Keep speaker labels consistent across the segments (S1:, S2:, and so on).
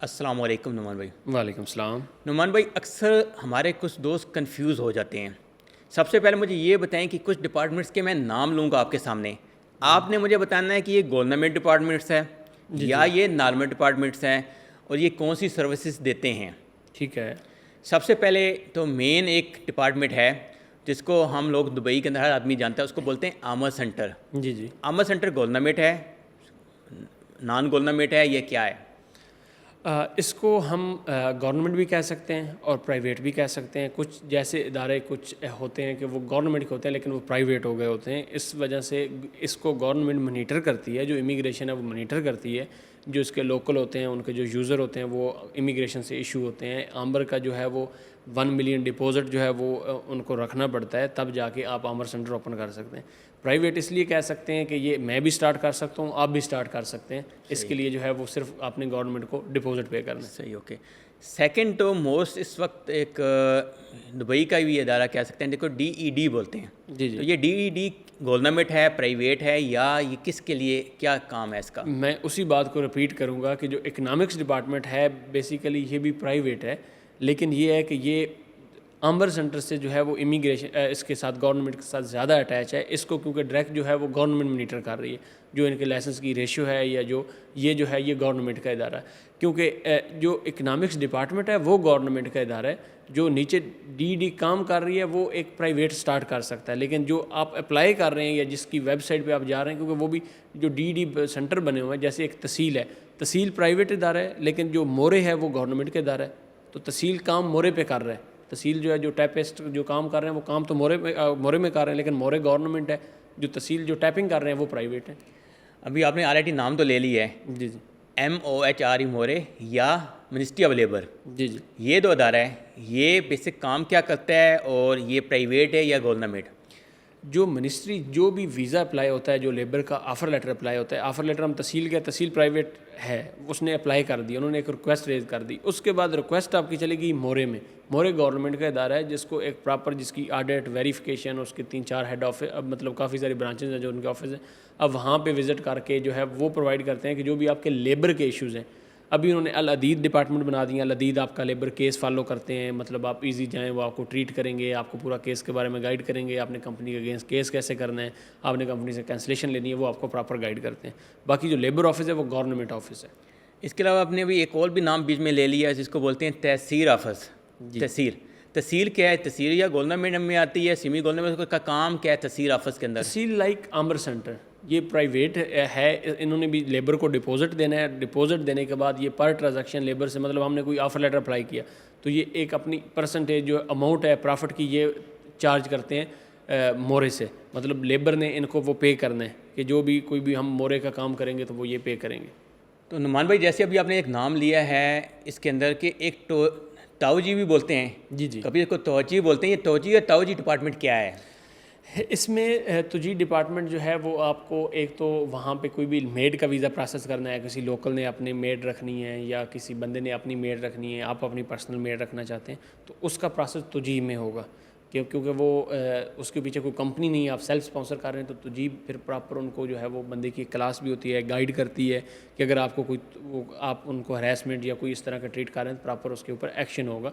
S1: السلام علیکم نعمان بھائی.
S2: وعلیکم السلام.
S1: نعمان بھائی, اکثر ہمارے کچھ دوست کنفیوز ہو جاتے ہیں. سب سے پہلے مجھے یہ بتائیں کہ کچھ ڈپارٹمنٹس کے میں نام لوں گا آپ کے سامنے, آپ نے مجھے بتانا ہے کہ یہ گورنمنٹ ڈپارٹمنٹس ہے یا یہ نارمل ڈپارٹمنٹس ہیں اور یہ کون سی سروسز دیتے ہیں.
S2: ٹھیک ہے.
S1: سب سے پہلے تو مین ایک ڈپارٹمنٹ ہے جس کو ہم لوگ دبئی کے اندر ہر آدمی جانتا ہے, اس کو بولتے ہیں آمر سینٹر.
S2: جی.
S1: آمر سینٹر گورنمنٹ ہے, نان گورنمنٹ ہے, یہ کیا ہے؟
S2: اس کو ہم گورنمنٹ بھی کہہ سکتے ہیں اور پرائیویٹ بھی کہہ سکتے ہیں. کچھ جیسے ادارے کچھ ہوتے ہیں کہ وہ گورنمنٹ کے ہوتے ہیں لیکن وہ پرائیویٹ ہو گئے ہوتے ہیں. اس وجہ سے اس کو گورنمنٹ مانیٹر کرتی ہے, جو امیگریشن ہے وہ مانیٹر کرتی ہے. جو اس کے لوکل ہوتے ہیں, ان کے جو یوزر ہوتے ہیں وہ امیگریشن سے ایشو ہوتے ہیں. آمبر کا جو ہے وہ 1 ملین ڈپازٹ جو ہے وہ ان کو رکھنا پڑتا ہے, تب جا کے آپ آمر سینٹر اوپن کر سکتے ہیں. پرائیویٹ اس لیے کہہ سکتے ہیں کہ یہ میں بھی سٹارٹ کر سکتا ہوں, آپ بھی سٹارٹ کر سکتے ہیں. اس کے لیے جو ہے وہ صرف آپ نے گورنمنٹ کو ڈپازٹ پے کرنا ہے.
S1: صحیح, اوکے. سیکنڈ تو موسٹ اس وقت ایک دبئی کا بھی ادارہ کہہ سکتے ہیں, دیکھو DED بولتے ہیں.
S2: جی.
S1: تو یہ DED گورنمنٹ ہے, پرائیویٹ ہے, یا یہ کس کے لیے کیا کام ہے اس کا؟
S2: میں اسی بات کو رپیٹ کروں گا کہ جو اکنامکس ڈپارٹمنٹ ہے بیسیکلی یہ بھی پرائیویٹ ہے, لیکن یہ ہے کہ یہ آمبر سینٹر سے جو ہے وہ امیگریشن اس کے ساتھ گورنمنٹ کے ساتھ زیادہ اٹیچ ہے. اس کو کیونکہ ڈائریکٹ جو ہے وہ گورنمنٹ مانیٹر کر رہی ہے, جو ان کے لائسنس کی ریشیو ہے یا جو ہے یہ گورنمنٹ کا ادارہ ہے. کیونکہ جو اکنامکس ڈپارٹمنٹ ہے وہ گورنمنٹ کا ادارہ ہے, جو نیچے DED کام کر رہی ہے وہ ایک پرائیویٹ سٹارٹ کر سکتا ہے. لیکن جو آپ اپلائی کر رہے ہیں یا جس کی ویب سائٹ پہ آپ جا رہے ہیں, کیونکہ وہ بھی جو DED سینٹر بنے ہوئے ہیں, جیسے ایک تحصیل ہے, تحصیل پرائیویٹ ادارہ ہے لیکن جو مورے ہے وہ گورنمنٹ کا ادارہ ہے. تو تحصیل کام مورے پہ کر رہا ہے, تحصیل جو ہے جو ٹیپسٹ جو کام کر رہے ہیں وہ کام تو مورے میں کر رہے ہیں, لیکن مورے گورنمنٹ ہے. جو تحصیل جو ٹیپنگ کر رہے ہیں وہ پرائیویٹ ہے.
S1: ابھی آپ نے آلریڈی نام تو لے لی ہے,
S2: جی.
S1: MOHRE مورے یا منسٹری آف لیبر.
S2: جی.
S1: یہ دو ادارہ ہے, یہ بیسک کام کیا کرتا ہے اور یہ پرائیویٹ ہے یا گورنمنٹ؟
S2: جو منسٹری جو بھی ویزا اپلائی ہوتا ہے, جو لیبر کا آفر لیٹر اپلائی ہوتا ہے, آفر لیٹر ہم تحصیل کے, تحصیل پرائیویٹ ہے, اس نے اپلائی کر دی, انہوں نے ایک ریکویسٹ ریز کر دی. اس کے بعد ریکویسٹ آپ کی چلے گی مورے میں. مورے گورنمنٹ کا ادارہ ہے جس کو ایک پراپر جس کی آڈٹ ویریفیکیشن, اس کے 3-4 ہیڈ آفس, اب مطلب کافی ساری برانچز ہیں جو ان کے آفس ہیں. اب وہاں پہ وزٹ کر کے جو ہے وہ پرووائڈ کرتے ہیں کہ جو بھی آپ کے لیبر کے ایشوز ہیں. ابھی انہوں نے العدید ڈپارٹمنٹ بنا دیا. العدید آپ کا لیبر کیس فالو کرتے ہیں, مطلب آپ ایزی جائیں, وہ آپ کو ٹریٹ کریں گے, آپ کو پورا کیس کے بارے میں گائیڈ کریں گے. آپ نے کمپنی کے اگینسٹ کیس کیسے کرنا ہے, آپ نے کمپنی سے کینسلیشن لینی ہے, وہ آپ کو پراپر گائیڈ کرتے ہیں. باقی جو لیبر آفس ہے وہ گورنمنٹ آفس ہے.
S1: اس کے علاوہ آپ نے ابھی ایک اور بھی نام بیچ میں لے لیا ہے جس کو بولتے ہیں تحصیل آفس. تحصیل کیا ہے؟ تحصیل یا گورنمنٹ میں آتی ہے, سیمی گورنمنٹ کا کام کیا ہے تحصیل آفس کے اندر؟
S2: تحصیل لائک آمبر سینٹر, یہ پرائیویٹ ہے. انہوں نے بھی لیبر کو ڈپازٹ دینا ہے. ڈپازٹ دینے کے بعد یہ پر ٹرانزیکشن لیبر سے, مطلب ہم نے کوئی آفر لیٹر اپلائی کیا تو یہ ایک اپنی پرسنٹیج جو اماؤنٹ ہے پرافٹ کی یہ چارج کرتے ہیں مورے سے. مطلب لیبر نے ان کو وہ پے کرنا ہے کہ جو بھی کوئی بھی ہم مورے کا کام کریں گے تو وہ یہ پے کریں گے.
S1: تو نعمان بھائی جیسے ابھی آپ نے ایک نام لیا ہے اس کے اندر کہ ایک توجی بھی بولتے ہیں.
S2: جی.
S1: کبھی اس کو توجی بولتے ہیں. یہ توجی یا توجی ڈپارٹمنٹ کیا ہے؟
S2: اس میں توجی ڈپارٹمنٹ جو ہے وہ آپ کو ایک تو وہاں پہ کوئی بھی میڈ کا ویزا پروسیس کرنا ہے, کسی لوکل نے اپنی میڈ رکھنی ہے یا کسی بندے نے اپنی میڈ رکھنی ہے, آپ اپنی پرسنل میڈ رکھنا چاہتے ہیں تو اس کا پروسیس توجی میں ہوگا. کیونکہ وہ اس کے پیچھے کوئی کمپنی نہیں ہے, آپ سیلف اسپانسر کر رہے ہیں, تو توجی پھر پراپر ان کو جو ہے وہ بندے کی کلاس بھی ہوتی ہے, گائیڈ کرتی ہے کہ اگر آپ کو کوئی آپ ان کو ہراسمنٹ یا کوئی اس طرح کا ٹریٹ کر رہے ہیں تو پراپر اس کے اوپر ایکشن ہوگا.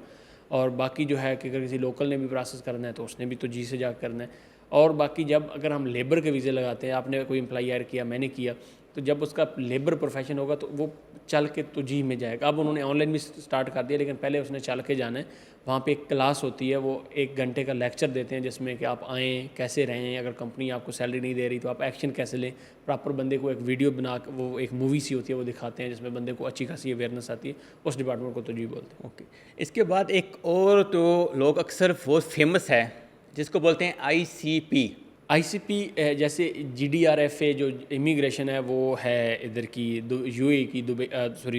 S2: اور باقی جو ہے کہ اگر کسی لوکل نے بھی پروسیس کرنا ہے تو اس نے بھی توجی سے جا کرنا ہے. اور باقی جب اگر ہم لیبر کے ویزے لگاتے ہیں, آپ نے کوئی امپلائی ہائر کیا, میں نے کیا, تو جب اس کا لیبر پروفیشن ہوگا تو وہ چل کے توجی میں جائے گا. اب انہوں نے آن لائن بھی سٹارٹ کر دیا لیکن پہلے اس نے چل کے جانا ہے. وہاں پہ ایک کلاس ہوتی ہے, وہ 1 گھنٹے کا لیکچر دیتے ہیں جس میں کہ آپ آئیں, کیسے رہیں, اگر کمپنی آپ کو سیلری نہیں دے رہی تو آپ ایکشن کیسے لیں. پراپر بندے کو ایک ویڈیو بنا کے, وہ ایک مووی سی ہوتی ہے وہ دکھاتے ہیں جس میں بندے کو اچھی خاصی اویئرنیس آتی ہے. اس ڈپارٹمنٹ کو توجی بولتے ہیں.
S1: اوکے. اس کے بعد ایک اور تو لوگ اکثر بہت فیمس ہے جس کو بولتے ہیں ICP.
S2: ICP جیسے GDRFA جو امیگریشن ہے وہ ہے ادھر کی UAE کی,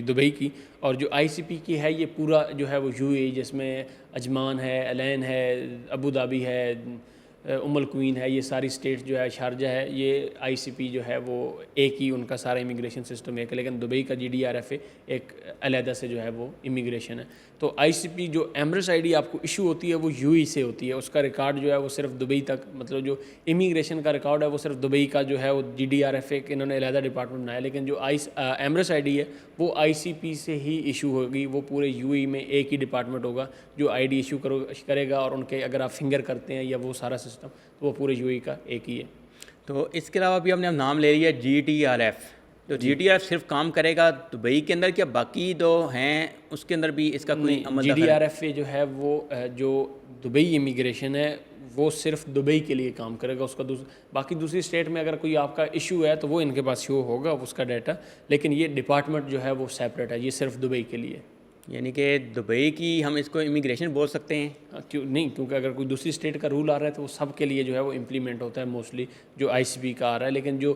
S2: دبئی کی. اور جو ICP کی ہے یہ پورا جو ہے وہ UAE, جس میں عجمان ہے, الین ہے, ابو ظبی ہے, القوین ہے، یہ ساری اسٹیٹ جو ہے، شارجہ ہے، یہ آئی سی پی جو ہے وہ ایک ہی ان کا سارا امیگریشن سسٹم ایک ہے، لیکن دبئی کا GDRFA ایک علیحدہ سے جو ہے وہ امیگریشن ہے. تو آئی سی پی جو ایمریٹس ID آپ کو ایشو ہوتی ہے وہ UAE سے ہوتی ہے، اس کا ریکارڈ جو ہے وہ صرف دبئی تک، مطلب جو امیگریشن کا ریکارڈ ہے وہ صرف دبئی کا جو ہے وہ GDRFA کے انہوں نے علیحدہ ڈپارٹمنٹ بنایا، لیکن جو ایمریٹس ID ہے وہ آئی سی پی سے ہی ایشو ہوگی. وہ پورے UAE میں ایک ہی ڈپارٹمنٹ ہوگا جو ID ایشو کرے گا، اور ان کے اگر آپ فنگر کرتے ہیں یا وہ سارا سسٹم تو وہ پورے UAE کا ایک ہی ہے.
S1: تو اس کے علاوہ بھی ہم نے نام لے لیا GDRF. تو GDRF صرف کام کرے گا دبئی کے اندر کیا باقی دو ہیں اس کے اندر بھی اس کا کوئی عمل دخل؟
S2: GDRFA جو ہے وہ جو دبئی امیگریشن ہے وہ صرف دبئی کے لیے کام کرے گا. اس کا باقی دوسری اسٹیٹ میں اگر کوئی آپ کا ایشو ہے تو وہ ان کے پاس شو ہوگا اس کا ڈیٹا، لیکن یہ ڈپارٹمنٹ جو ہے وہ سیپریٹ ہے، یہ صرف دبئی کے لیے.
S1: یعنی کہ دبئی کی ہم اس کو امیگریشن بول سکتے ہیں؟
S2: کیوں نہیں، کیونکہ اگر کوئی دوسری اسٹیٹ کا رول آ رہا ہے تو وہ سب کے لیے جو ہے وہ امپلیمنٹ ہوتا ہے موسٹلی جو آئی سی پی کا آ رہا ہے، لیکن جو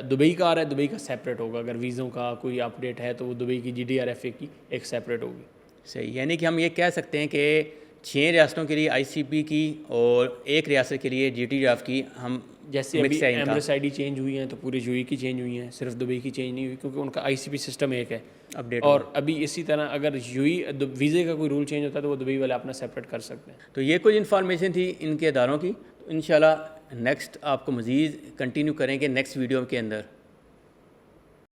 S2: دبئی کا آ رہا ہے دبئی کا سیپریٹ ہوگا. اگر ویزوں کا کوئی اپڈیٹ ہے تو وہ دبئی کی GDRFA کی ایک سیپریٹ ہوگی.
S1: صحیح، یعنی کہ ہم یہ کہہ سکتے ہیں کہ 6 ریاستوں کے لیے آئی سی پی کی اور ایک ریاست کے لیے GDRF کی ہم
S2: جیسے ابھی ایمریٹس ID چینج ہوئی ہیں تو پورے UAE کی چینج ہوئی ہیں، صرف دبئی کی چینج نہیں ہوئی کیونکہ ان کا آئی سی پی سسٹم ایک ہے
S1: اپڈیٹ.
S2: اور ابھی اسی طرح اگر UAE ویزے کا کوئی رول چینج ہوتا ہے تو وہ دبئی والے اپنا سیپریٹ کر سکتے ہیں.
S1: تو یہ کچھ انفارمیشن تھی ان کے اداروں کی. تو انشاءاللہ نیکسٹ آپ کو مزید کنٹینیو کریں گے نیکسٹ ویڈیو کے اندر.